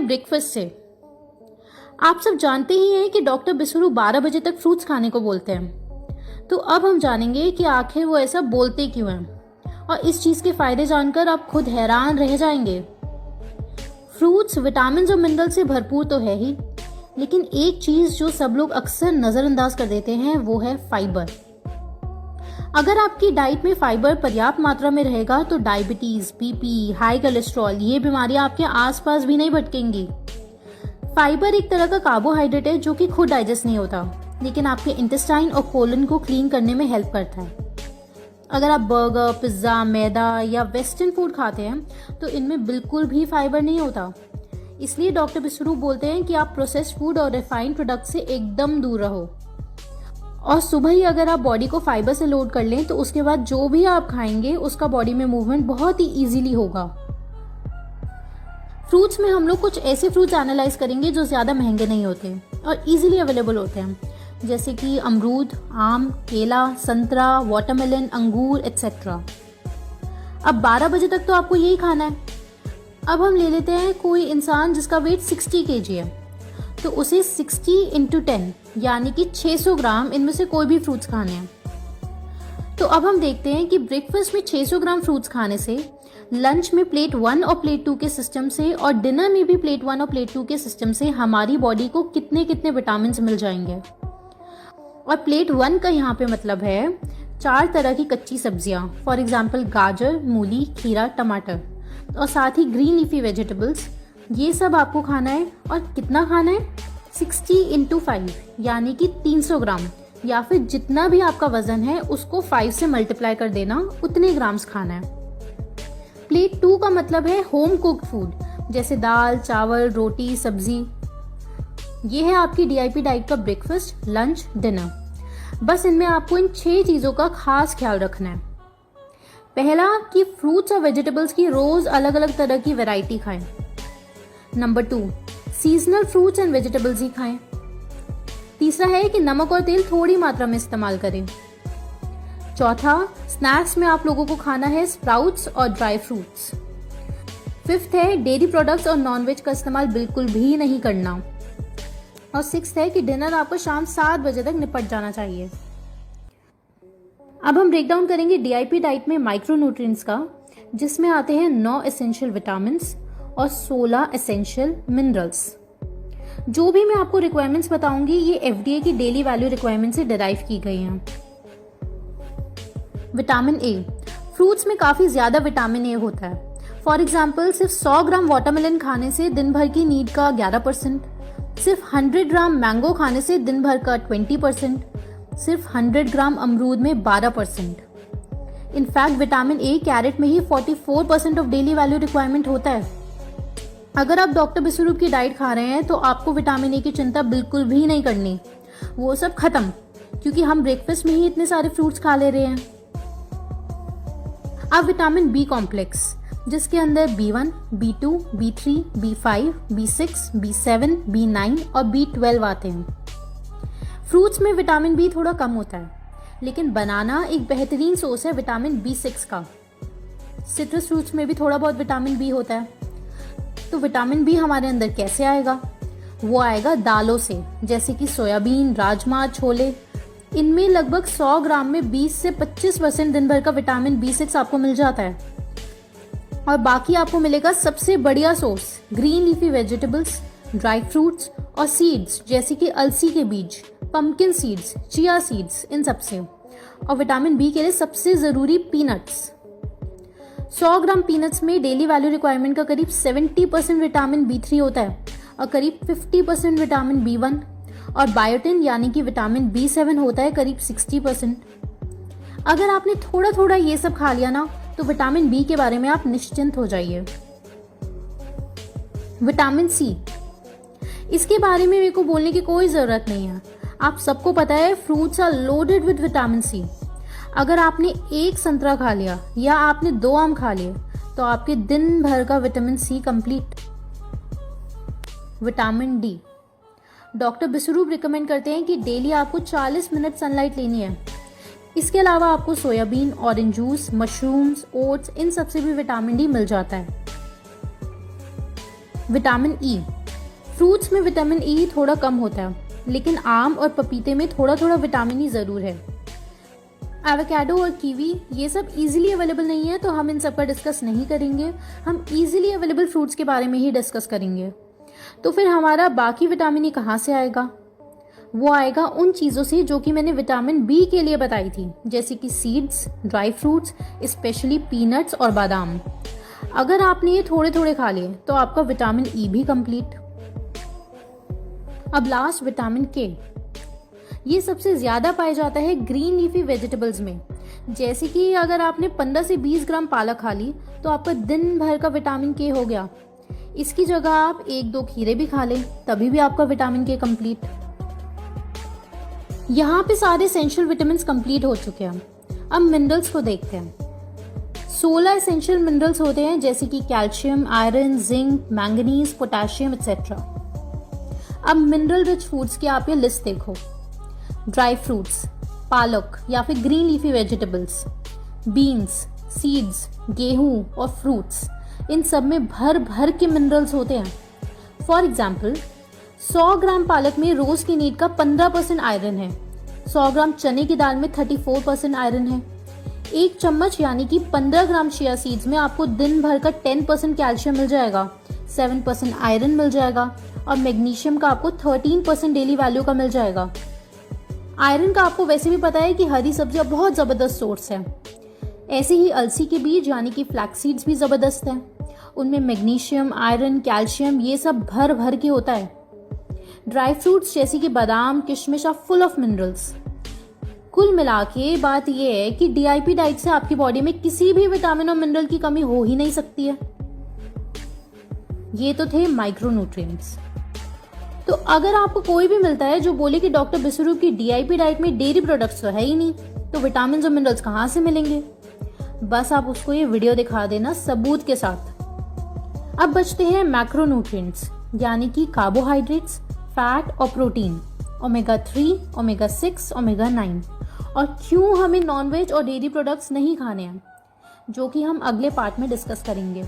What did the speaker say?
हैं ब्रेकफास्ट से। आप सब जानते ही हैं कि डॉक्टर बिसरू 12 बजे तक फ्रूट्स खाने को बोलते हैं। तो अब हम जानेंगे कि आखिर वो ऐसा बोलते क्यों हैं, और इस चीज़ के फायदे जानकर आप खुद हैरान रह जाएंगे। फ्रूट्स विटामिन और मिनरल से भरपूर तो है ही, लेकिन एक चीज़ जो सब लोग अक्सर नज़रअंदाज कर देते हैं वो है फाइबर। अगर आपकी डाइट में फाइबर पर्याप्त मात्रा में रहेगा तो डायबिटीज, बीपी, हाई कोलेस्ट्रॉल ये बीमारियां आपके आसपास भी नहीं भटकेंगी। फाइबर एक तरह का कार्बोहाइड्रेट है जो कि खुद डाइजेस्ट नहीं होता, लेकिन आपके इंटेस्टाइन और कोलन को क्लीन करने में हेल्प करता है। अगर आप बर्गर, पिज्ज़ा, मैदा या वेस्टर्न फूड खाते हैं तो इनमें बिल्कुल भी फाइबर नहीं होता। इसलिए डॉक्टर बिसरू बोलते हैं कि आप प्रोसेस्ड फूड और रिफाइंड प्रोडक्ट से एकदम दूर रहो। और सुबह ही अगर आप बॉडी को फाइबर से लोड कर लें तो उसके बाद जो भी आप खाएंगे उसका बॉडी में मूवमेंट बहुत ही इजीली होगा। फ्रूट्स में हम लोग कुछ ऐसे फ्रूट्स एनालाइज करेंगे जो ज़्यादा महंगे नहीं होते और इजीली अवेलेबल होते हैं, जैसे कि अमरूद, आम, केला, संतरा, वाटरमेलन, अंगूर एक्सेट्रा। अब 12 बजे तक तो आपको यही खाना है। अब हम ले लेते हैं कोई इंसान जिसका वेट 60 kg है, तो उसे 60 × 10 यानी कि 600 ग्राम इनमें से कोई भी फ्रूट्स खाने हैं। तो अब हम देखते हैं कि ब्रेकफास्ट में 600 ग्राम फ्रूट्स खाने से, लंच में प्लेट 1 और प्लेट 2 के सिस्टम से, और डिनर में भी प्लेट 1 और प्लेट 2 के सिस्टम से हमारी बॉडी को कितने कितने विटामिन मिल जाएंगे। और प्लेट 1 का यहाँ पे मतलब है 4 तरह की कच्ची सब्जियां, फॉर एग्जाम्पल गाजर, मूली, खीरा, टमाटर, और साथ ही ग्रीन लीफी वेजिटेबल्स। ये सब आपको खाना है। और कितना खाना है? 60 × 5 यानी कि 300 ग्राम, या फिर जितना भी आपका वजन है उसको 5 से मल्टीप्लाई कर देना, उतने ग्राम्स खाना है। प्लेट 2 का मतलब है होम कुक्ड फूड, जैसे दाल, चावल, रोटी, सब्जी। ये है आपकी DIP डाइट का ब्रेकफास्ट, लंच, डिनर। बस इनमें आपको इन 6 चीज़ों का खास ख्याल रखना है। पहला कि फ्रूट्स और वेजिटेबल्स की रोज अलग अलग तरह की वैरायटी खाएं। Number 2, seasonal fruits and vegetables ही खाएं। तीसरा है कि नमक और तेल थोड़ी मात्रा में इस्तेमाल करें। चौथा, स्नैक्स में आप लोगों को खाना है स्प्राउट्स और ड्राई फ्रूट्स। फिफ्थ है डेयरी प्रोडक्ट्स और नॉनवेज का इस्तेमाल बिल्कुल भी नहीं करना। और सिक्स्थ है कि डिनर आपको शाम 7 बजे तक निपट जाना चाहिए। अब हम ब्रेक डाउन करेंगे DIP डाइट में माइक्रोन्यूट्रिएंट्स का, जिसमें आते हैं 9 एसेंशियल विटामिन्स और 16 एसेंशियल मिनरल्स। जो भी मैं आपको रिक्वायरमेंट्स बताऊंगी ये FDA की डेली वैल्यू रिक्वायरमेंट से डिराइव की गई हैं। विटामिन ए, फ्रूट्स में काफ़ी ज़्यादा विटामिन ए होता है। फॉर एग्जाम्पल सिर्फ 100 ग्राम वाटरमेलन खाने से दिन भर की नीड का 11%, सिर्फ 100 ग्राम मैंगो खाने से दिन भर का 20%, सिर्फ 100 ग्राम अमरूद में 12%। इनफैक्ट विटामिन ए कैरेट में ही 44% ऑफ डेली वैल्यू रिक्वायरमेंट होता है। अगर आप डॉक्टर बिसरू की डाइट खा रहे हैं तो आपको विटामिन ए की चिंता बिल्कुल भी नहीं करनी, वो सब खत्म, क्योंकि हम ब्रेकफास्ट में ही इतने सारे फ्रूट्स खा ले रहे हैं। अब विटामिन बी कॉम्प्लेक्स, जिसके अंदर B1, B2, B3, B5, B6, B7, B9 और B12 आते हैं। फ्रूट्स में विटामिन बी थोड़ा कम होता है, लेकिन बनाना एक बेहतरीन सोर्स है विटामिन B6 का। सिट्रस फ्रूट्स में भी थोड़ा बहुत विटामिन बी होता है। तो विटामिन बी हमारे अंदर कैसे आएगा? वो आएगा दालों से, जैसे कि सोयाबीन, राजमा, छोले। इनमें लगभग 100 ग्राम में 20 से 25% दिन भर का विटामिन B6 आपको मिल जाता है। और बाकी आपको मिलेगा सबसे बढ़िया source green leafy vegetables, dry fruits और सीड्स, जैसे कि अलसी के बीज, पंपकिन सीड्स, चिया सीड्स, इन सब से। और विटामिन बी के लिए सबसे ज़रूरी पीनट्स। 100 ग्राम पीनट्स में डेली वैल्यू रिक्वायरमेंट का करीब 70% विटामिन B3 होता है और करीब 50% विटामिन B1, और बायोटिन यानी कि विटामिन B7 होता है करीब 60%। अगर आपने थोड़ा थोड़ा ये सब खा लिया ना, तो विटामिन बी के बारे में आप निश्चिंत हो जाइए। विटामिन सी, इसके बारे में मेरे को बोलने की कोई ज़रूरत नहीं है। आप सबको पता है fruits are loaded with vitamin C. अगर आपने एक संतरा खा लिया या आपने 2 आम खा लिए तो आपके दिन भर का vitamin C complete. Vitamin D, doctor बिसरू रिकमेंड करते हैं कि डेली आपको 40 मिनट सनलाइट लेनी है। इसके अलावा आपको soybean, orange juice, mushrooms, oats, इन सब से भी विटामिन डी मिल जाता है। Vitamin E. फ्रूट्स में विटामिन ई थोड़ा कम होता है, लेकिन आम और पपीते में थोड़ा थोड़ा विटामिन ई ज़रूर है। एवोकाडो और कीवी ये सब इजीली अवेलेबल नहीं है, तो हम इन सब पर डिस्कस नहीं करेंगे। हम इजीली अवेलेबल फ्रूट्स के बारे में ही डिस्कस करेंगे। तो फिर हमारा बाकी विटामिन ई कहाँ से आएगा? वो आएगा उन चीज़ों से जो कि मैंने विटामिन बी के लिए बताई थी, जैसे कि seeds, dry fruits, specially peanuts और बादाम। अगर आपने ये थोड़े थोड़े खा लिए तो आपका विटामिन ई भी कंप्लीट। अब लास्ट विटामिन के। ये सबसे ज़्यादा पाया जाता है ग्रीन लीफी वेजिटेबल्स में। जैसे कि अगर आपने 15 से 20 ग्राम पालक खा ली तो आपका दिन भर का विटामिन के हो गया। इसकी जगह आप 1-2 खीरे भी खा लें, तभी भी आपका विटामिन के कंप्लीट। यहाँ पे सारे एसेंशियल विटामिन कंप्लीट हो चुके हैं। अब मिनरल्स को देखते हैं। 16 एसेंशियल मिनरल्स होते हैं, जैसे कि calcium, iron, zinc, manganese, potassium etcetera. अब मिनरल रिच फूड्स की आप ये लिस्ट देखो। ड्राई फ्रूट्स, पालक या फिर green leafy vegetables, beans, seeds, गेहूं और फ्रूट्स, इन सब में भर भर के मिनरल्स होते हैं। फॉर एग्जाम्पल 100 ग्राम पालक में रोज की नीड का 15% आयरन है। 100 ग्राम चने की दाल में 34% आयरन है। 1 चम्मच यानी कि 15 ग्राम चिया सीड्स में आपको दिन भर का 10% कैल्शियम मिल जाएगा, 7% आयरन मिल जाएगा और मैग्नीशियम का आपको 13% डेली वैल्यू का मिल जाएगा। आयरन का आपको वैसे भी पता है कि हरी सब्जियां बहुत ज़बरदस्त सोर्स है। ऐसे ही अलसी के बीज यानी कि फ्लैक्स सीड्स भी ज़बरदस्त हैं। उनमें मैग्नीशियम, आयरन, कैल्शियम ये सब भर भर के होता है। ड्राई फ्रूट्स जैसे कि बादाम, किशमिश आर फुल ऑफ मिनरल्स। कुल मिला के बात यह है कि डीआईपी डाइट से आपकी बॉडी में किसी भी विटामिन और मिनरल की कमी हो ही नहीं सकती है। ये तो थे माइक्रोन्यूट्रिएंट्स। तो अगर आपको कोई भी मिलता है जो बोले कि डॉक्टर बिसरू की डीआईपी डाइट में डेयरी प्रोडक्ट्स तो है ही नहीं, तो विटामिन और मिनरल्स कहाँ से मिलेंगे? बस आप उसको ये वीडियो दिखा देना सबूत के साथ। अब बचते हैं मैक्रोन्यूट्रिएंट्स यानी कि कार्बोहाइड्रेट्स, फैट और प्रोटीन, ओमेगा 3, ओमेगा 6, ओमेगा 9। और क्यों हमें नॉनवेज और डेयरी प्रोडक्ट्स नहीं खाने हैं, जो कि हम अगले पार्ट में डिस्कस करेंगे।